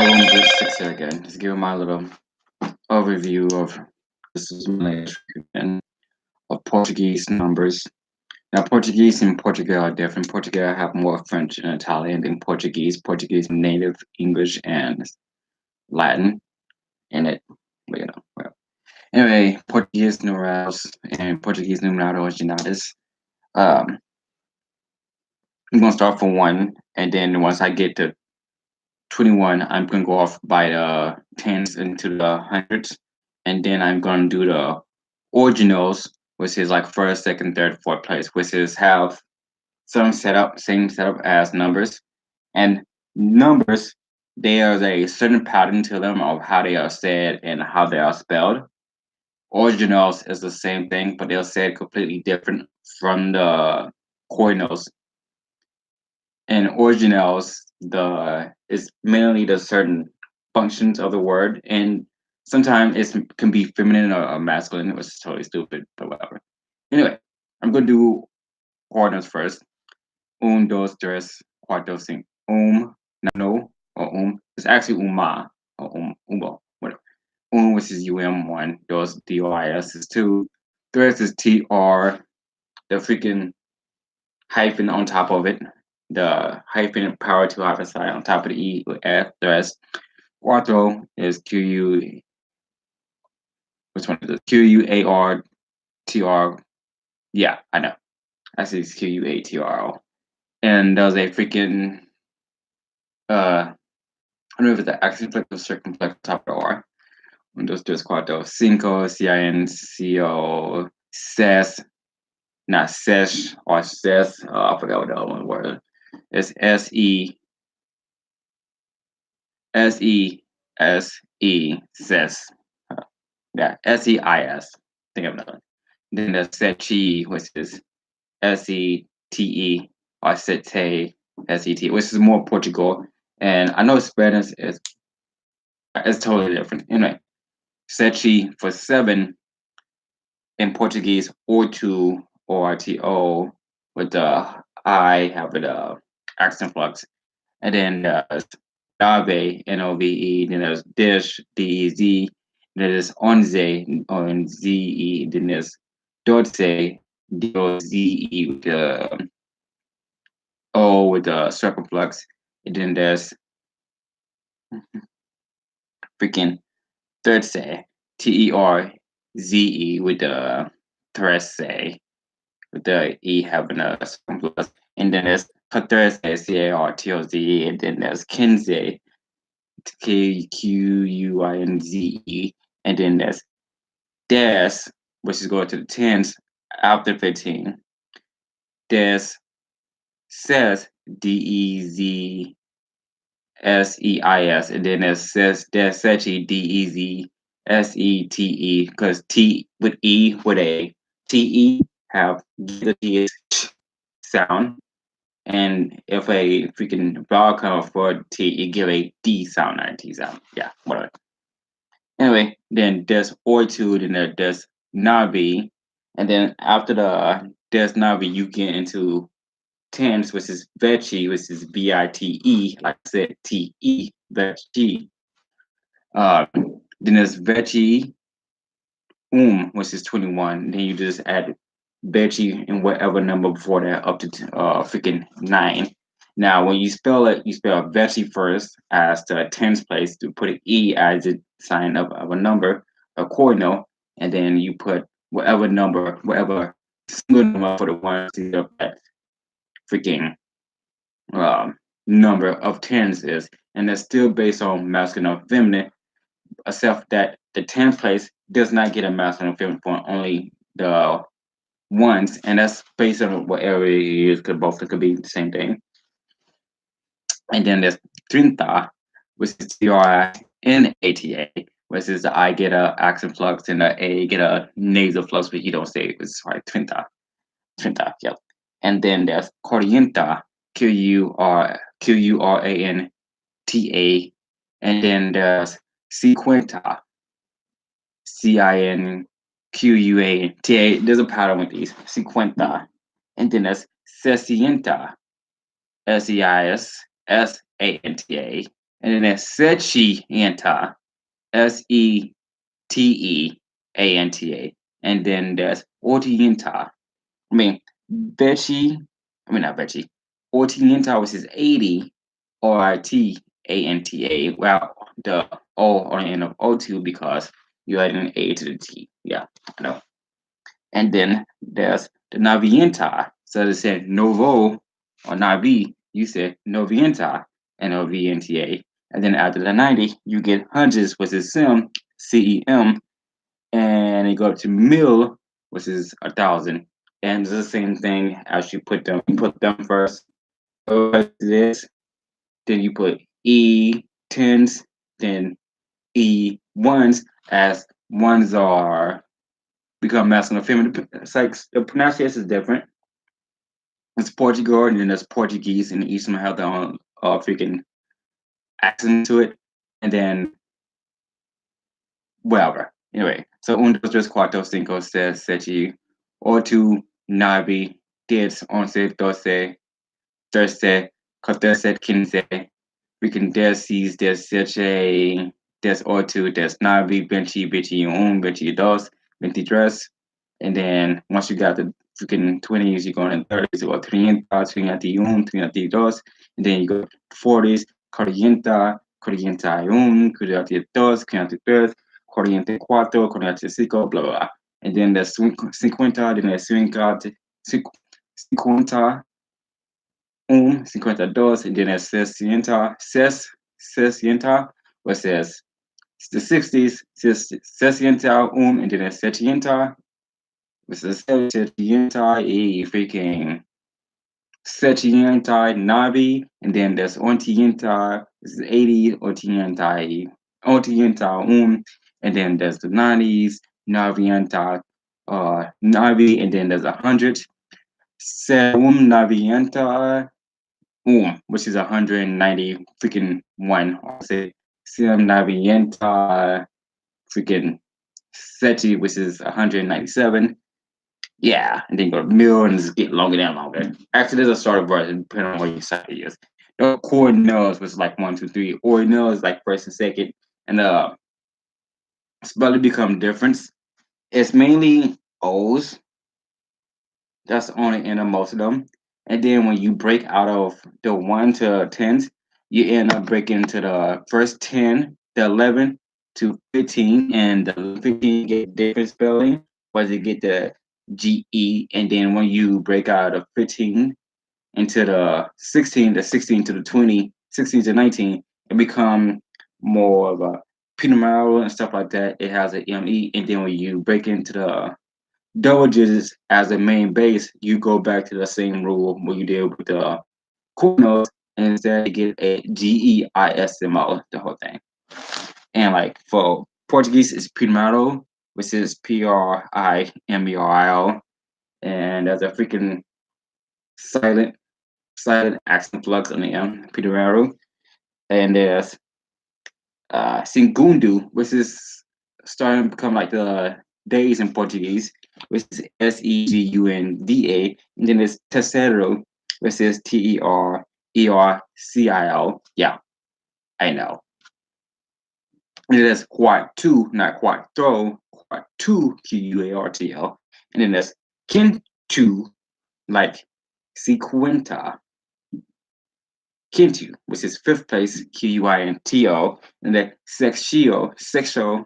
Bridge 6 here again. Just give my little overview of this is my lecture again of Portuguese numbers. Now, Portuguese and Portugal are different. Portugal have more French and Italian than Portuguese. Portuguese native English and Latin in it. But, well. Anyway, Portuguese numerals and Portuguese numeral originalis. I'm gonna start from 1, and then once I get to 21, I'm gonna go off by the tens into the hundreds, and then I'm gonna do the ordinals, which is like first, second, third, fourth place, which is have same setup as numbers. And numbers, there's a certain pattern to them of how they are said and how they are spelled. Ordinals is the same thing, but they're said completely different from the cardinals. And ordinals, the is mainly the certain functions of the word, and sometimes it can be feminine or masculine, which is totally stupid, but whatever. Anyway, I'm gonna do ordinals first. Un, dos, tres, cuatro, cinco. No, or It's actually uma, or umbo, whatever. Which is um 1. Dos, dis is 2. Tres is tr. The freaking hyphen on top of it. The hyphen power to opposite on top of the E with F. The rest. Cuatro is QU. Which one is it? QUARTR. Yeah, I know. I see it's QUATRO. And there's a freaking I don't know if it's the accent or circumflex top of the R. Un, dos, tres, cuatro, cinco, cinco, ses, not sesh or ses. I forgot what the other one was. It's SESE, ses. Yeah, SEIS. Think of another. Then the sechi, which is SETE or sete, SET, which is more Portugal. And I know Spanish is totally different. Anyway, sechi for 7 in Portuguese, orto, ORTO, with the I have the accent flux. And then there's nave, NOVE, then there's dish, DEZ, then there's onze, ONZE, then there's doce, DOZE with the O with the circumflex, and then there's freaking terce, TERZE with the terce, with the E having a circumflex, and then there's catorce, CARTOZE, and then there's quince, QUINZE, and then there's des, which is going to the tens after 15. Des says DEZSEIS, and then it says Desechi DEZSETE, because T with E with a TE have the T sound, and if a freaking vowel comes for T, it give a D sound, not a T sound. Yeah, whatever. Anyway, then there's ortude, and there's navi, and then after the there's navi, you get into tens, which is veci, which is VITE, like I said, TE, veci. Then there's veci which is 21. Then you just add veci and whatever number before that up to freaking 9. Now, when you spell it, you spell veci first as the tens place to put an E as the sign of a number, a cardinal, and then you put whatever single number for the ones that freaking number of tens is, and that's still based on masculine or feminine, except that the 10th place does not get a masculine or feminine form, only the ones, and that's based on whatever it is, because both could be the same thing. And then there's trinta, which is TRINATA, which is the I get a accent flux and the A get a nasal flux, but you don't say it. It's right, trinta, yep. And then there's corrienta, QURANTA, and then there's sequenta, CINQUANTA. There's a pattern with these, sequenta. And then there's sesienta, SEISSANTA, And then there's Setianta, Seteanta. And then there's Ortienta. I mean, Betchy, I mean, not Betchy, Ortienta, which is 80, Ortanta. Well, the O on the end of O2 because you add an A to the T. Yeah, I know. And then there's the Navienta. So they said Novo or Navi, you said Novienta, Novnta. And then after the 90, you get hundreds, which is CEM, and you go up to mil, which is 1,000. And it's the same thing as you put them first. This, then you put E tens, then E ones, as ones are become masculine or feminine. It's like the pronunciation is different. It's Portugal, and then there's Portuguese, and each of them have their own freaking accent to it. And then whatever. Anyway, so un, dos, tres, cuatro, cinco, seis, siete, ocho, nueve, 10, 11, 12, 13, 14, 15, freaking 16, 17, 18, 19, 20, 21, 22, 23. And then once you got the freaking 20s, you're going in 30s, or 30, 31, 32, and then you go 40s, 40, 41, 42, 43, 44, 45, blah, blah, blah. And then there's 50, then there's 50, 52, and then there's 60, which says the 60s, 61, and then there's 70, which is 70, a freaking 70, 90, and then there's 80, this is 80, 80, 80, and then there's the 90s, 90, 90, and then there's 100, 90, which is 190 freaking one. I'll say 90, freaking 30, which is 197. Yeah, and then go to mill and just get longer and longer. Actually, there's a starter version depending on what your side is. The cardinals was like 1, 2, 3. Ordinals like first and second, and spelling become different. It's mainly O's. That's on the end of most of them. And then when you break out of the 1 to 10s, you end up breaking into the first 10, the 11 to 15, and the 15 get different spelling, but you get the GE. And then when you break out of 15 into the 16 to the 20, 16 to 19, it become more of a Pinot and stuff like that. It has an ME. And then when you break into the double digits as a main base, you go back to the same rule what you did with the cardinals, and instead you get a GEISMO, the whole thing. And like for Portuguese, it's Primero, which is PRIMERIO, and there's a freaking silent accent flux on the M, Primero. And there's Segundo, which is starting to become like the days in Portuguese, which is Segunda, and then there's Terceiro, which is Terercil. Yeah, I know. And then there's Quarto, not Quarto, Quarto, Quartl, and then there's Quinto, like Sequenta, Quinto, which is fifth place, Quinto, and then Sextio, Sexeto,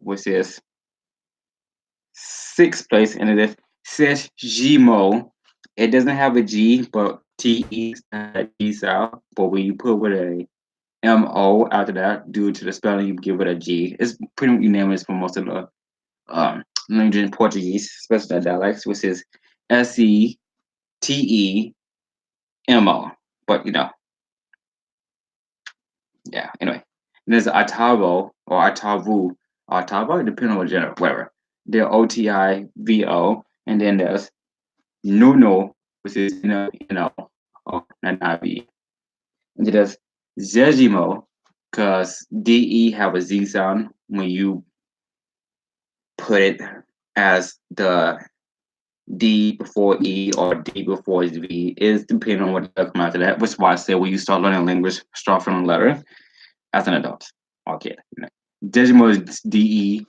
which is sixth place, and it is Sexgimo. It doesn't have a G, but T E sound. But when you put with a MO after that, due to the spelling, you give it a G. It's pretty unanimous for most of the language in Portuguese, especially the dialects, which is SETEMO. But yeah. Anyway, there's Atavo or Atavo, depending on what gender, whatever. There OTIVO, and then there's Nuno, which is Nanavi. And then there's Zezimo, because DE have a Z sound when you put it as the D before E or D before V is depending on what does come after that. Which is why I say when you start learning language, start from a letter as an adult. Okay. Decimal is DECIMO,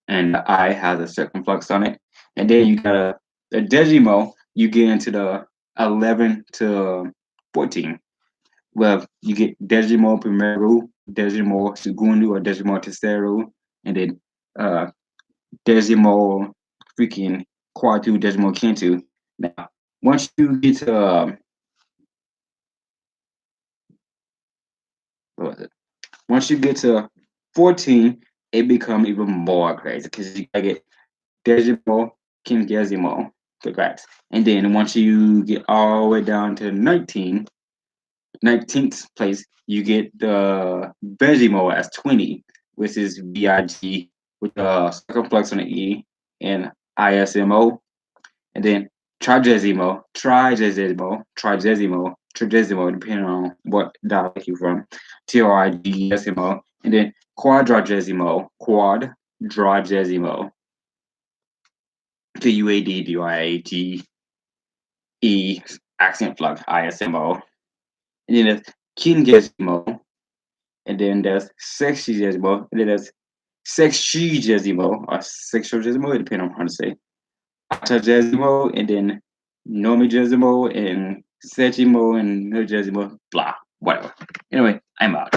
and the I has a circumflex on it. And then you got a decimal, you get into the 11 to 14. Well, you get decimal primero, decimal segundo, or decimal tercero, and then uh, decimal freaking quarto, decimal quinto. Now, once you get to what was it? Once you get to 14, it becomes even more crazy because you gotta get decimal, quinquagesimal, correct. And then once you get all the way down to 19th place, you get the Vegimo as 20, which is VIG with the circumflex on the E and ISMO. And then trigesimo, depending on what dialect you're from, TRIGESIMO. And then quadragesimo, QUADDIAGE, accent flux, ISMO. And then there's quinquagesimo, and then there's sexagesimo, and then there's sexagesimo or sexagesimo, depending on how to say, octogesimo, and then nomigesimo, and seximo, and nogesimo, blah, whatever. Anyway, I'm out.